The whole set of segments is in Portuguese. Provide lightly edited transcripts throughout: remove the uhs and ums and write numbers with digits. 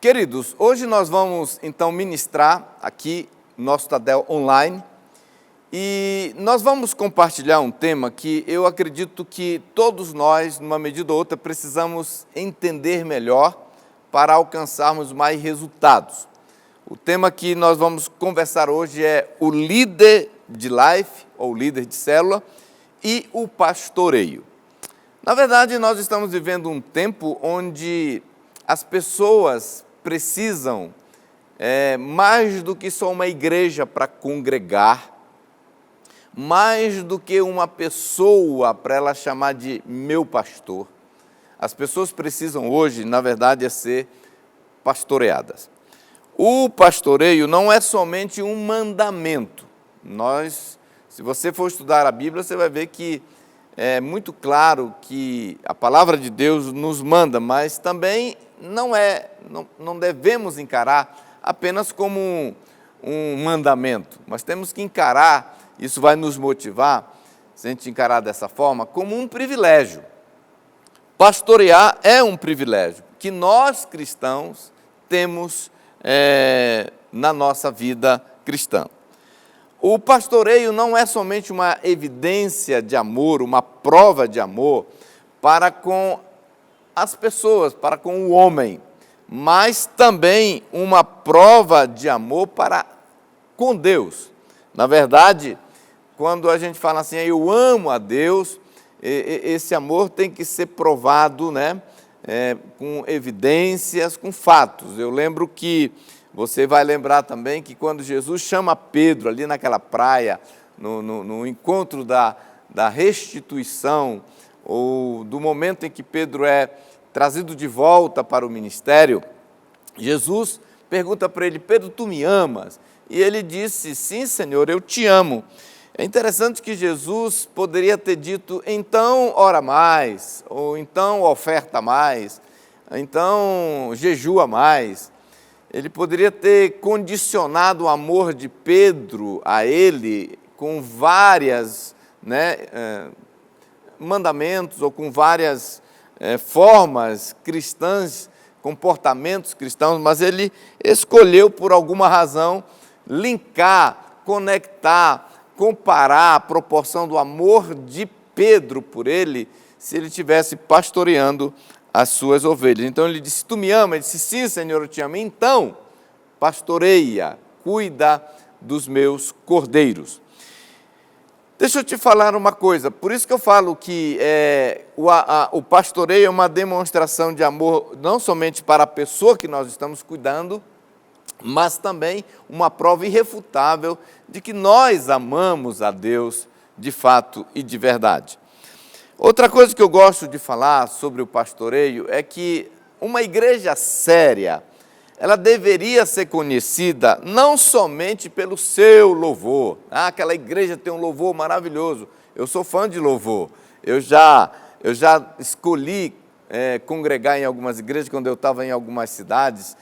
Queridos, hoje nós vamos então ministrar aqui no nosso Tadel online e nós vamos compartilhar um tema que eu acredito que todos nós, numa medida ou outra, precisamos entender melhor para alcançarmos mais resultados. O tema que nós vamos conversar hoje é o líder de life, ou líder de célula, e o pastoreio. Na verdade, nós estamos vivendo um tempo onde as pessoas precisam mais do que só uma igreja para congregar, mais do que uma pessoa para ela chamar de meu pastor. As pessoas precisam hoje, na verdade, ser pastoreadas. O pastoreio não é somente um mandamento. Se você for estudar a Bíblia, você vai ver que é muito claro que a palavra de Deus nos manda, mas também não devemos encarar apenas como um mandamento, mas temos que encarar, isso vai nos motivar, se a gente encarar dessa forma, como um privilégio. Pastorear é um privilégio que nós cristãos temos na nossa vida cristã. O pastoreio não é somente uma evidência de amor, uma prova de amor para com as pessoas, para com o homem, mas também uma prova de amor para com Deus. Na verdade, quando a gente fala assim, eu amo a Deus, esse amor tem que ser provado, com evidências, com fatos. Eu lembro que, você vai lembrar também que quando Jesus chama Pedro ali naquela praia, no encontro da restituição, ou do momento em que Pedro é trazido de volta para o ministério, Jesus pergunta para ele, Pedro, tu me amas? E ele disse, sim, Senhor, eu te amo. É interessante que Jesus poderia ter dito, então ora mais, ou então oferta mais, então jejua mais. Ele poderia ter condicionado o amor de Pedro a ele com várias mandamentos ou com várias formas cristãs, comportamentos cristãos, mas ele escolheu por alguma razão linkar, conectar, comparar a proporção do amor de Pedro por ele, se ele estivesse pastoreando as suas ovelhas. Então ele disse, tu me amas? Ele disse, sim, Senhor, eu te amo. Então, pastoreia, cuida dos meus cordeiros. Deixa eu te falar uma coisa, por isso que eu falo que o pastoreio é uma demonstração de amor, não somente para a pessoa que nós estamos cuidando, mas também uma prova irrefutável de que nós amamos a Deus de fato e de verdade. Outra coisa que eu gosto de falar sobre o pastoreio é que uma igreja séria, ela deveria ser conhecida não somente pelo seu louvor. Aquela igreja tem um louvor maravilhoso. Eu sou fã de louvor. Eu já escolhi congregar em algumas igrejas, quando eu estava em algumas cidades,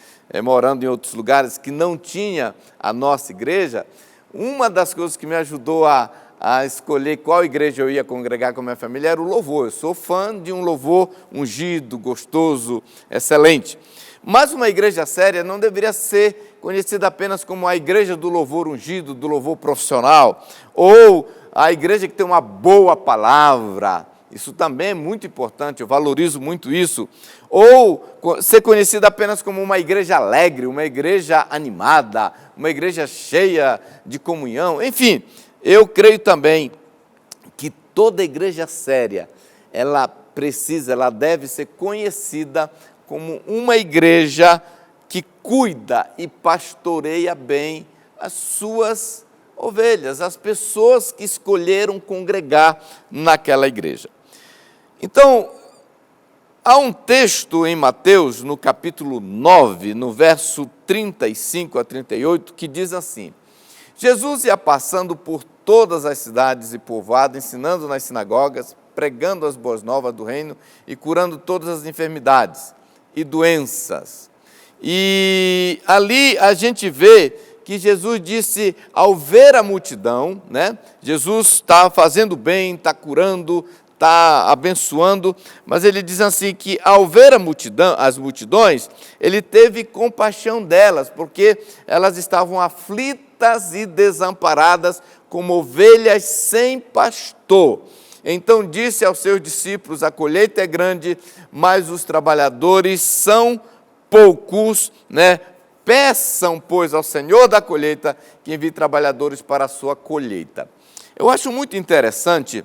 morando em outros lugares que não tinha a nossa igreja. Uma das coisas que me ajudou a escolher qual igreja eu ia congregar com a minha família era o louvor. Eu sou fã de um louvor ungido, gostoso, excelente. Mas uma igreja séria não deveria ser conhecida apenas como a igreja do louvor ungido, do louvor profissional, ou a igreja que tem uma boa palavra. Isso também é muito importante, eu valorizo muito isso. Ou ser conhecida apenas como uma igreja alegre, uma igreja animada, uma igreja cheia de comunhão. Enfim, eu creio também que toda igreja séria, ela deve ser conhecida como uma igreja que cuida e pastoreia bem as suas ovelhas, as pessoas que escolheram congregar naquela igreja. Então, há um texto em Mateus, no capítulo 9, no verso 35 a 38, que diz assim, Jesus ia passando por todas as cidades e povoados, ensinando nas sinagogas, pregando as boas novas do reino e curando todas as enfermidades e doenças. E ali a gente vê que Jesus disse, ao ver a multidão, Jesus está fazendo bem, está curando, está abençoando, mas ele diz assim que ao ver as multidões, ele teve compaixão delas, porque elas estavam aflitas e desamparadas, como ovelhas sem pastor. Então disse aos seus discípulos: a colheita é grande, mas os trabalhadores são poucos, né? Peçam, pois, ao Senhor da colheita que envie trabalhadores para a sua colheita. Eu acho muito interessante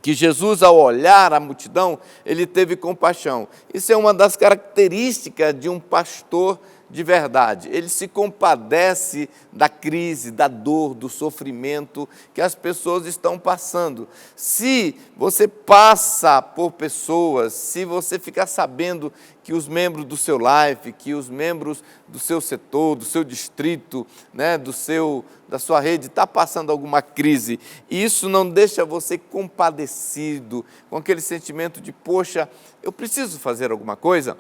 que Jesus, ao olhar a multidão, ele teve compaixão. Isso é uma das características de um pastor de verdade. Ele se compadece da crise, da dor, do sofrimento que as pessoas estão passando. Se você passa por pessoas, se você ficar sabendo que os membros do seu life, que os membros do seu setor, do seu distrito, né, da sua rede, está passando alguma crise, e isso não deixa você compadecido, com aquele sentimento de, poxa, eu preciso fazer alguma coisa.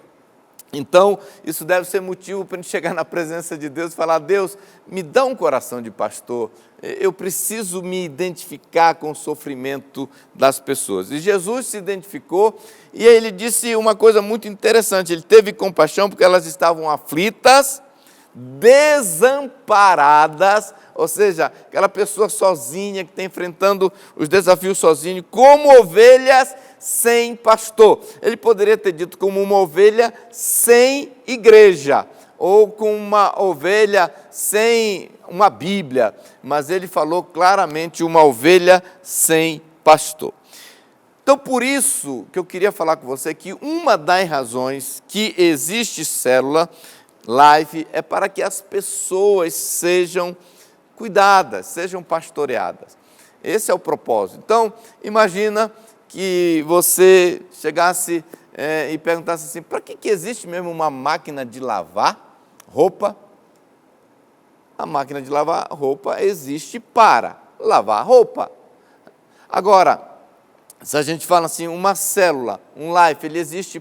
Então, isso deve ser motivo para a gente chegar na presença de Deus e falar: Deus, me dá um coração de pastor, eu preciso me identificar com o sofrimento das pessoas. E Jesus se identificou e ele disse uma coisa muito interessante, ele teve compaixão porque elas estavam aflitas, desamparadas, ou seja, aquela pessoa sozinha que está enfrentando os desafios sozinho, como ovelhas sem pastor. Ele poderia ter dito como uma ovelha sem igreja, ou com uma ovelha sem uma Bíblia, mas ele falou claramente uma ovelha sem pastor. Então, por isso que eu queria falar com você que uma das razões que existe célula live é para que as pessoas sejam cuidadas, sejam pastoreadas. Esse é o propósito. Então, imagina que você chegasse e perguntasse assim: para que existe mesmo uma máquina de lavar roupa? A máquina de lavar roupa existe para lavar roupa. Agora, se a gente fala assim, uma célula, um life, ele existe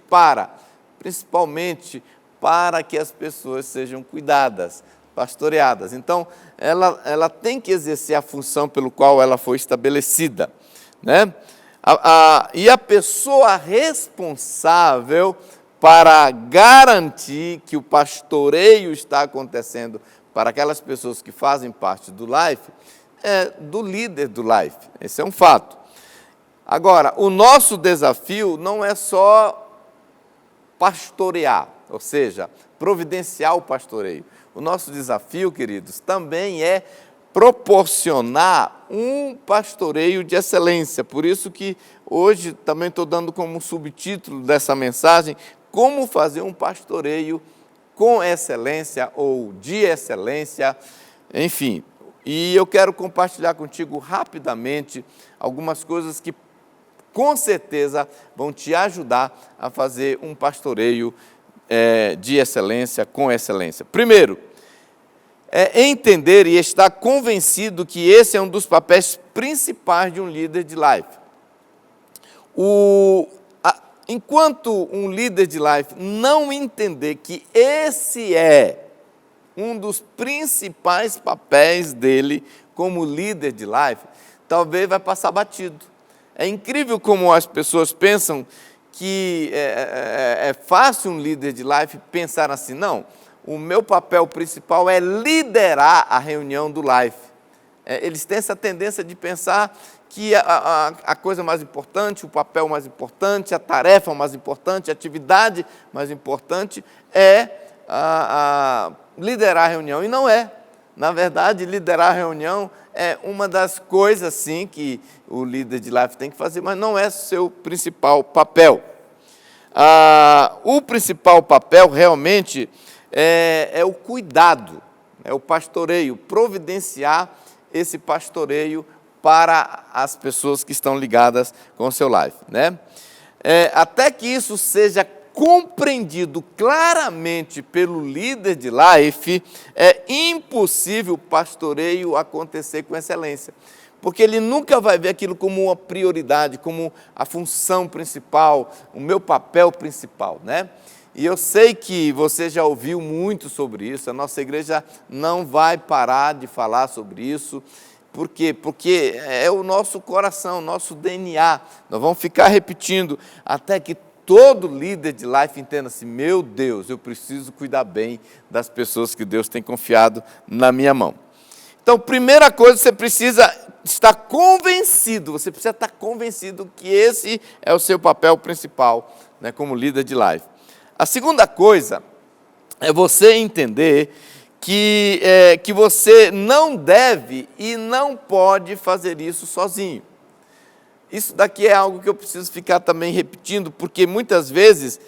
principalmente para que as pessoas sejam cuidadas, pastoreadas. Então, ela tem que exercer a função pelo qual ela foi estabelecida, né? E a pessoa responsável para garantir que o pastoreio está acontecendo para aquelas pessoas que fazem parte do life é do líder do life. Esse é um fato. Agora, o nosso desafio não é só pastorear, ou seja, providenciar o pastoreio. O nosso desafio, queridos, também é proporcionar um pastoreio de excelência. Por isso que hoje também estou dando como subtítulo dessa mensagem: como fazer um pastoreio com excelência ou de excelência, enfim. E eu quero compartilhar contigo rapidamente algumas coisas que com certeza vão te ajudar a fazer um pastoreio de excelência, com excelência. Primeiro, é entender e estar convencido que esse é um dos papéis principais de um líder de life. Enquanto um líder de life não entender que esse é um dos principais papéis dele como líder de life, talvez vai passar batido. É incrível como as pessoas pensam que é fácil um líder de life pensar assim: não, o meu papel principal é liderar a reunião do life. Eles têm essa tendência de pensar que a coisa mais importante, o papel mais importante, a tarefa mais importante, a atividade mais importante é liderar a reunião. E não é. Na verdade, liderar a reunião é uma das coisas, sim, que o líder de life tem que fazer, mas não é seu principal papel. O principal papel, realmente, é o cuidado, é o pastoreio, providenciar esse pastoreio para as pessoas que estão ligadas com o seu life, né? Até que isso seja compreendido claramente pelo líder de life, é impossível o pastoreio acontecer com excelência, porque ele nunca vai ver aquilo como uma prioridade, como a função principal, o meu papel principal, né? E eu sei que você já ouviu muito sobre isso, a nossa igreja não vai parar de falar sobre isso, Por quê? Porque é o nosso coração, o nosso DNA. Nós vamos ficar repetindo até que todo líder de life entenda assim, meu Deus, eu preciso cuidar bem das pessoas que Deus tem confiado na minha mão. Então, primeira coisa, você precisa estar convencido, você precisa estar convencido que esse é o seu papel principal, né, como líder de life. A segunda coisa é você entender que você não deve e não pode fazer isso sozinho. Isso daqui é algo que eu preciso ficar também repetindo, porque muitas vezes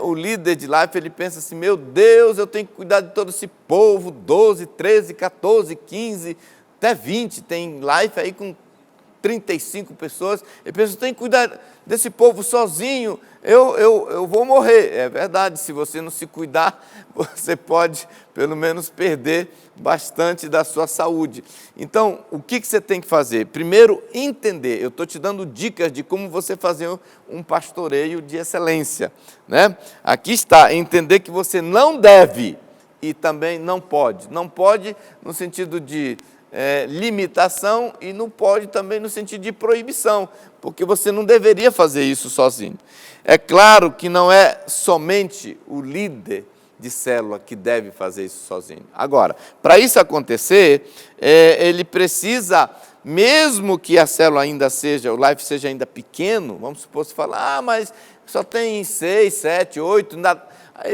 o líder de life, ele pensa assim, meu Deus, eu tenho que cuidar de todo esse povo, 12, 13, 14, 15, até 20, tem life aí com 35 pessoas, ele pensa, eu tenho que cuidar desse povo sozinho, eu vou morrer. É verdade, se você não se cuidar, você pode, pelo menos, perder bastante da sua saúde. Então, o que você tem que fazer? Primeiro, entender. Eu estou te dando dicas de como você fazer um pastoreio de excelência, né? Aqui está, entender que você não deve e também não pode. Não pode no sentido de limitação e não pode também no sentido de proibição, porque você não deveria fazer isso sozinho. É claro que não é somente o líder de célula que deve fazer isso sozinho. Agora, para isso acontecer, ele precisa, mesmo que a célula ainda seja, o life seja ainda pequeno, vamos supor, você fala, mas só tem 6, 7, 8,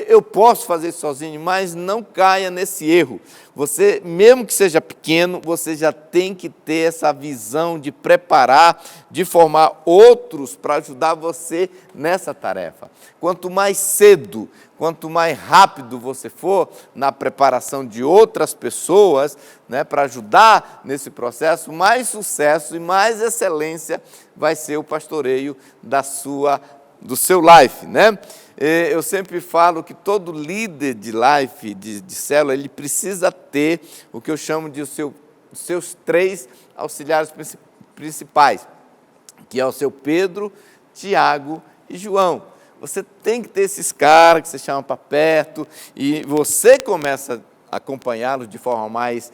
eu posso fazer isso sozinho, mas não caia nesse erro. Você, mesmo que seja pequeno, você já tem que ter essa visão de preparar, de formar outros para ajudar você nessa tarefa. Quanto mais cedo, quanto mais rápido você for na preparação de outras pessoas, né, para ajudar nesse processo, mais sucesso e mais excelência vai ser o pastoreio do seu life, né? Eu sempre falo que todo líder de life, de célula, ele precisa ter o que eu chamo de seus 3 auxiliares principais, que é o seu Pedro, Tiago e João. Você tem que ter esses caras que você chama para perto e você começa a acompanhá-los de forma mais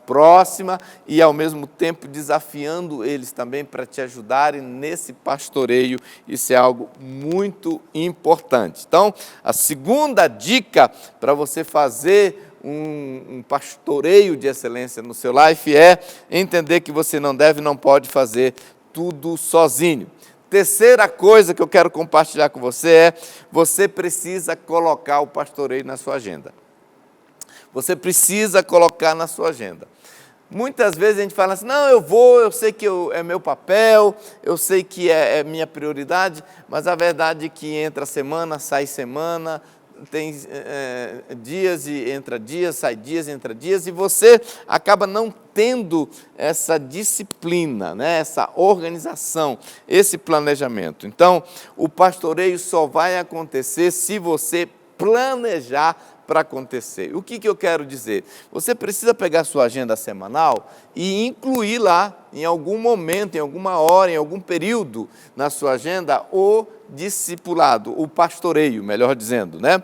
próxima e, ao mesmo tempo, desafiando eles também para te ajudarem nesse pastoreio. Isso é algo muito importante. Então, a segunda dica para você fazer um pastoreio de excelência no seu life é entender que você não deve e não pode fazer tudo sozinho. Terceira coisa que eu quero compartilhar com você você precisa colocar o pastoreio na sua agenda. Você precisa colocar na sua agenda. Muitas vezes a gente fala assim, não, eu sei que é meu papel, eu sei que é minha prioridade, mas a verdade é que entra semana, sai semana, tem dias e entra dias, sai dias, entra dias, e você acaba não tendo essa disciplina, né, essa organização, esse planejamento. Então, o pastoreio só vai acontecer se você planejar para acontecer. O que eu quero dizer? Você precisa pegar sua agenda semanal e incluir lá, em algum momento, em alguma hora, em algum período na sua agenda, o discipulado, o pastoreio, melhor dizendo, né?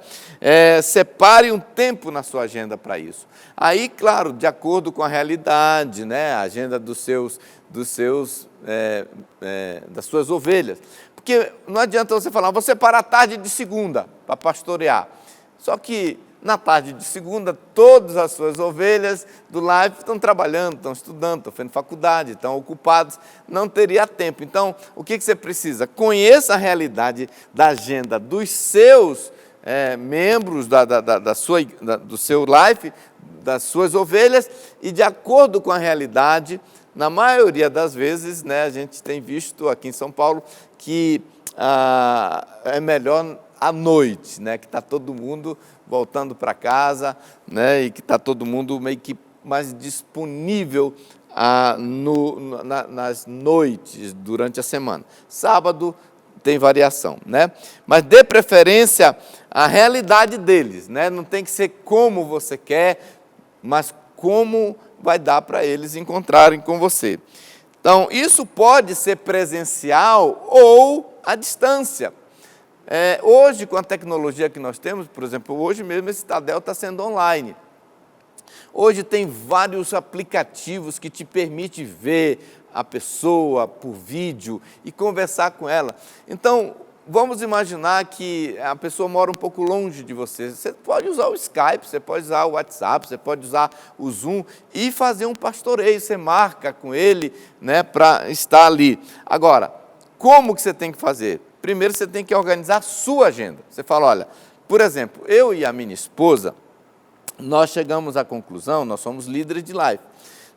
Separe um tempo na sua agenda para isso. Aí, claro, de acordo com a realidade, né? A agenda das suas ovelhas. Porque não adianta você falar, vou separar a tarde de segunda para pastorear. Só que na tarde de segunda, todas as suas ovelhas do life estão trabalhando, estão estudando, estão fazendo faculdade, estão ocupados, não teria tempo. Então, o que você precisa? Conheça a realidade da agenda dos seus membros do seu life, das suas ovelhas, e de acordo com a realidade, na maioria das vezes, né, a gente tem visto aqui em São Paulo que é melhor à noite, né, que está todo mundo voltando para casa, né, e que está todo mundo meio que mais disponível nas noites, durante a semana. Sábado tem variação, né? Mas dê preferência à realidade deles, né? Não tem que ser como você quer, mas como vai dar para eles encontrarem com você. Então, isso pode ser presencial ou à distância. Hoje, com a tecnologia que nós temos, por exemplo, hoje mesmo esse Tadel está sendo online. Hoje tem vários aplicativos que te permitem ver a pessoa por vídeo e conversar com ela. Então, vamos imaginar que a pessoa mora um pouco longe de você. Você pode usar o Skype, você pode usar o WhatsApp, você pode usar o Zoom e fazer um pastoreio. Você marca com ele, né, para estar ali. Agora, como que você tem que fazer? Primeiro, você tem que organizar a sua agenda. Você fala, olha, por exemplo, eu e a minha esposa, nós chegamos à conclusão, nós somos líderes de life,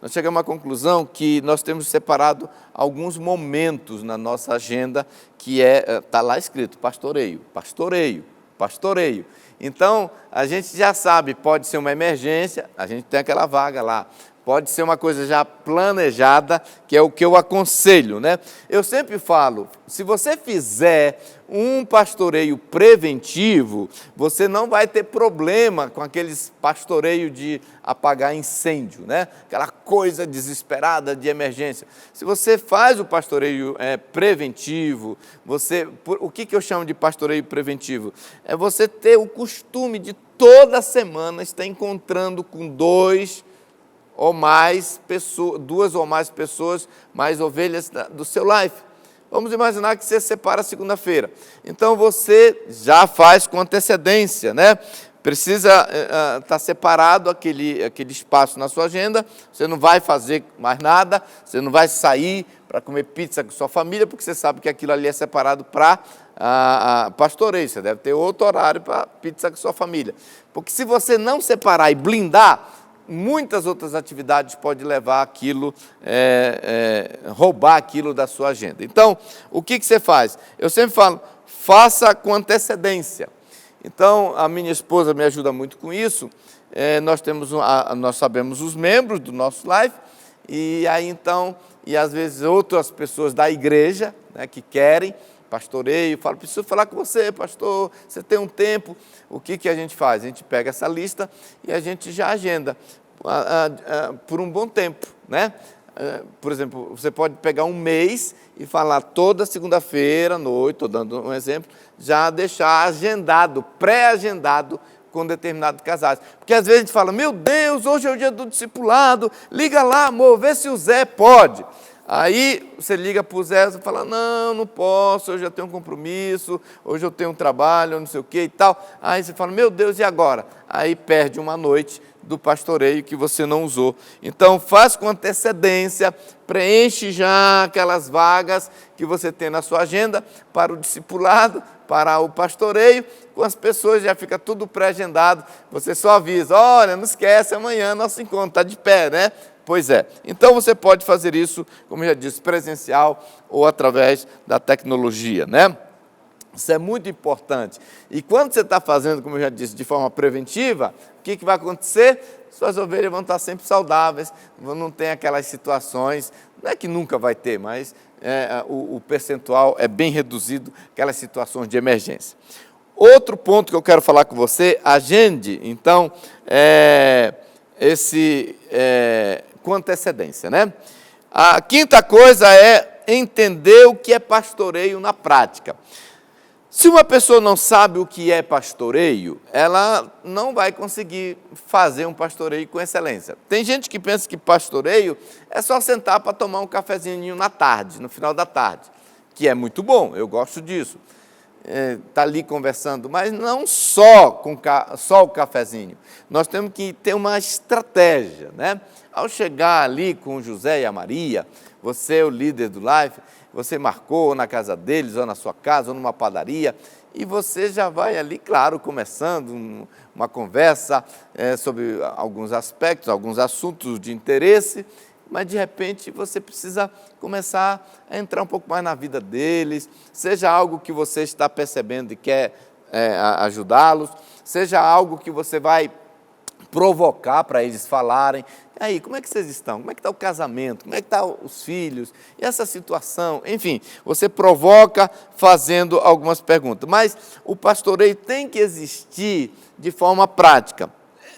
nós chegamos à conclusão que nós temos separado alguns momentos na nossa agenda, que está lá escrito, pastoreio, pastoreio, pastoreio. Então, a gente já sabe, pode ser uma emergência, a gente tem aquela vaga lá. Pode ser uma coisa já planejada, que é o que eu aconselho, né? Eu sempre falo, se você fizer um pastoreio preventivo, você não vai ter problema com aqueles pastoreios de apagar incêndio, né? Aquela coisa desesperada de emergência. Se você faz o pastoreio preventivo, o que eu chamo de pastoreio preventivo? É você ter o costume de toda semana estar encontrando com duas ou mais pessoas, mais ovelhas do seu life. Vamos imaginar que você separa segunda-feira. Então, você já faz com antecedência, né? Precisa estar separado aquele espaço na sua agenda, você não vai fazer mais nada, você não vai sair para comer pizza com sua família, porque você sabe que aquilo ali é separado para pastoreio, você deve ter outro horário para pizza com sua família. Porque se você não separar e blindar, muitas outras atividades podem levar aquilo, roubar aquilo da sua agenda. Então, o que você faz? Eu sempre falo, faça com antecedência. Então, a minha esposa me ajuda muito com isso. Nós sabemos os membros do nosso life, e aí então, e às vezes outras pessoas da igreja, né, que querem pastoreio, falo, preciso falar com você, pastor, você tem um tempo. O que a gente faz? A gente pega essa lista e a gente já agenda por um bom tempo, né? Por exemplo, você pode pegar um mês e falar toda segunda-feira à noite, estou dando um exemplo, já deixar agendado, pré-agendado com determinados casais. Porque às vezes a gente fala, meu Deus, hoje é o dia do discipulado, liga lá, amor, vê se o Zé pode. Aí você liga para o Zé e fala, não posso, hoje eu tenho um compromisso, hoje eu tenho um trabalho, não sei o que e tal. Aí você fala, meu Deus, e agora? Aí perde uma noite do pastoreio que você não usou. Então, faz com antecedência, preenche já aquelas vagas que você tem na sua agenda para o discipulado, para o pastoreio, com as pessoas já fica tudo pré-agendado, você só avisa, olha, não esquece, amanhã nosso encontro está de pé, né? Pois é. Então, você pode fazer isso, como eu já disse, presencial ou através da tecnologia, né? Isso é muito importante. E quando você está fazendo, como eu já disse, de forma preventiva, o que vai acontecer? Suas ovelhas vão estar sempre saudáveis, não tem aquelas situações, não é que nunca vai ter, mas o percentual é bem reduzido, aquelas situações de emergência. Outro ponto que eu quero falar com você, agende, então, com antecedência, né? A quinta coisa é entender o que é pastoreio na prática. Se uma pessoa não sabe o que é pastoreio, ela não vai conseguir fazer um pastoreio com excelência. Tem gente que pensa que pastoreio é só sentar para tomar um cafezinho na tarde, no final da tarde, que é muito bom, eu gosto disso. Tá ali conversando, mas não só o cafezinho. Nós temos que ter uma estratégia, né? Ao chegar ali com o José e a Maria, você é o líder do Life, você marcou na casa deles, ou na sua casa, ou numa padaria, e você já vai ali, claro, começando uma conversa sobre alguns aspectos, alguns assuntos de interesse, mas de repente você precisa começar a entrar um pouco mais na vida deles, seja algo que você está percebendo e quer ajudá-los, seja algo que você vai provocar para eles falarem. E aí, como é que vocês estão? Como é que está o casamento? Como é que estão os filhos? E essa situação? Enfim, você provoca fazendo algumas perguntas. Mas o pastoreio tem que existir de forma prática.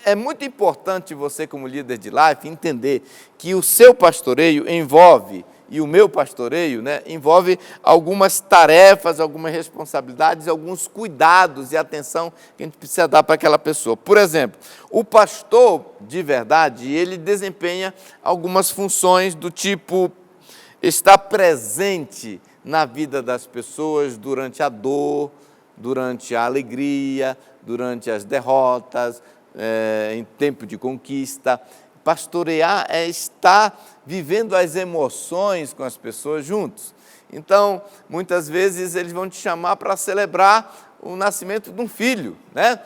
É muito importante você, como líder de life, entender que o seu pastoreio envolve e o meu pastoreio, né, envolve algumas tarefas, algumas responsabilidades, alguns cuidados e atenção que a gente precisa dar para aquela pessoa. Por exemplo, o pastor, de verdade, ele desempenha algumas funções do tipo estar presente na vida das pessoas durante a dor, durante a alegria, durante as derrotas, em tempo de conquista. Pastorear é estar vivendo as emoções com as pessoas juntos. Então, muitas vezes eles vão te chamar para celebrar o nascimento de um filho, né?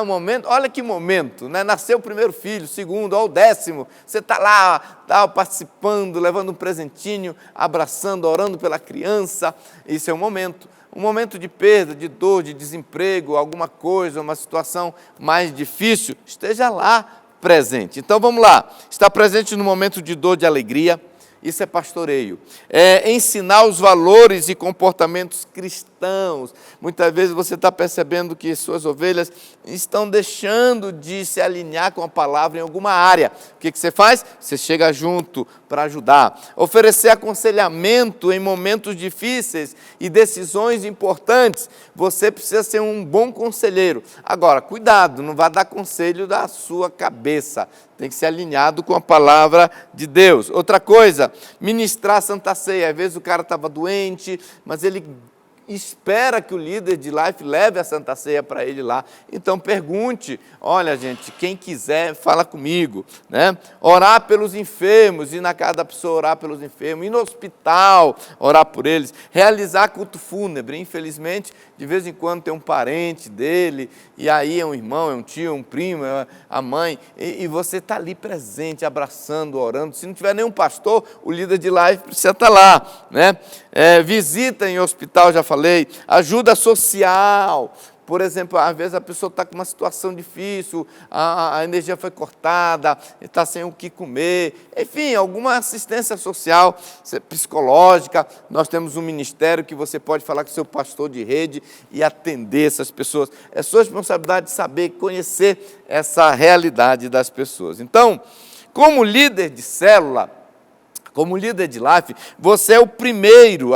Um momento, olha que momento, né? Nasceu o primeiro filho, o segundo, ou o 10º, você está lá, participando, levando um presentinho, abraçando, orando pela criança. Isso é um momento de perda, de dor, de desemprego, alguma coisa, uma situação mais difícil, esteja lá presente. Então vamos lá, estar presente no momento de dor, de alegria, isso é pastoreio. É ensinar os valores e comportamentos cristãos. Muitas vezes você está percebendo que suas ovelhas estão deixando de se alinhar com a palavra em alguma área. O que você faz? Você chega junto para ajudar. Oferecer aconselhamento em momentos difíceis e decisões importantes. Você precisa ser um bom conselheiro. Agora, cuidado, não vá dar conselho da sua cabeça. Tem que ser alinhado com a palavra de Deus. Outra coisa, ministrar a Santa Ceia. Às vezes o cara estava doente, mas ele espera que o líder de life leve a Santa Ceia para ele lá. Então pergunte, olha gente, quem quiser, fala comigo, né? Orar pelos enfermos, ir na casa da pessoa orar pelos enfermos, ir no hospital, orar por eles, realizar culto fúnebre. Infelizmente, de vez em quando tem um parente dele, e aí é um irmão, é um tio, um primo, é a mãe, e você está ali presente, abraçando, orando. Se não tiver nenhum pastor, o líder de life precisa estar lá, né? Visita em hospital, já falei, ajuda social. Por exemplo, às vezes a pessoa está com uma situação difícil, a energia foi cortada, está sem o que comer, enfim, alguma assistência social, psicológica. Nós temos um ministério que você pode falar com o seu pastor de rede e atender essas pessoas. É sua responsabilidade saber, conhecer essa realidade das pessoas. Então, como líder de célula, como líder de life, você é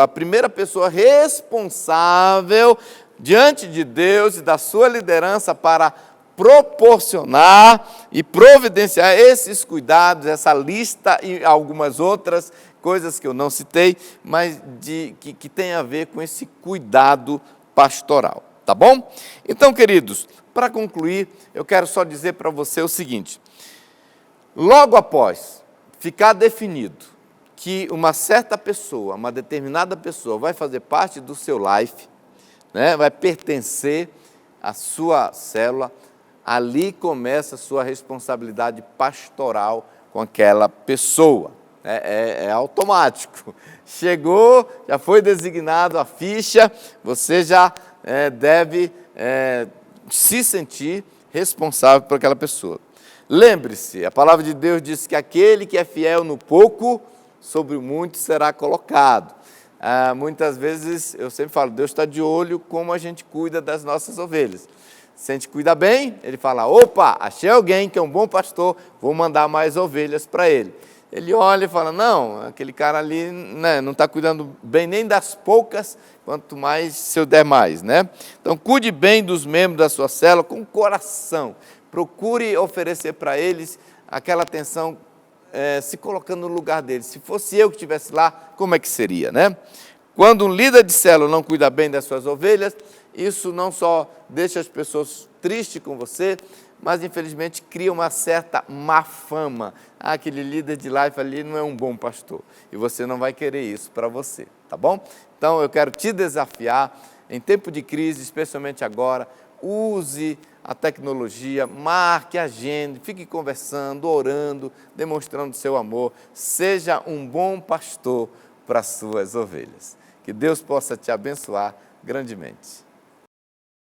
a primeira pessoa responsável diante de Deus e da sua liderança para proporcionar e providenciar esses cuidados, essa lista e algumas outras coisas que eu não citei, mas que tem a ver com esse cuidado pastoral, tá bom? Então, queridos, para concluir, eu quero só dizer para você o seguinte: logo após ficar definido que uma certa pessoa, uma determinada pessoa vai fazer parte do seu life, né, vai pertencer à sua célula, ali começa a sua responsabilidade pastoral com aquela pessoa. É automático. Chegou, já foi designado a ficha, você já deve se sentir responsável por aquela pessoa. Lembre-se, a palavra de Deus diz que aquele que é fiel no pouco, sobre muito será colocado. Muitas vezes, eu sempre falo, Deus está de olho como a gente cuida das nossas ovelhas. Se a gente cuida bem, ele fala, opa, achei alguém que é um bom pastor, vou mandar mais ovelhas para ele. Ele olha e fala, não, aquele cara ali, né, não está cuidando bem nem das poucas, quanto mais se eu der mais, né? Então, cuide bem dos membros da sua célula com coração. Procure oferecer para eles aquela atenção, se colocando no lugar deles. Se fosse eu que estivesse lá, como é que seria, né? Quando um líder de célula não cuida bem das suas ovelhas, isso não só deixa as pessoas tristes com você, mas infelizmente cria uma certa má fama. Aquele líder de life ali não é um bom pastor. E você não vai querer isso para você, tá bom? Então eu quero te desafiar, em tempo de crise, especialmente agora, use a tecnologia, marque a agenda, fique conversando, orando, demonstrando seu amor. Seja um bom pastor para as suas ovelhas. Que Deus possa te abençoar grandemente.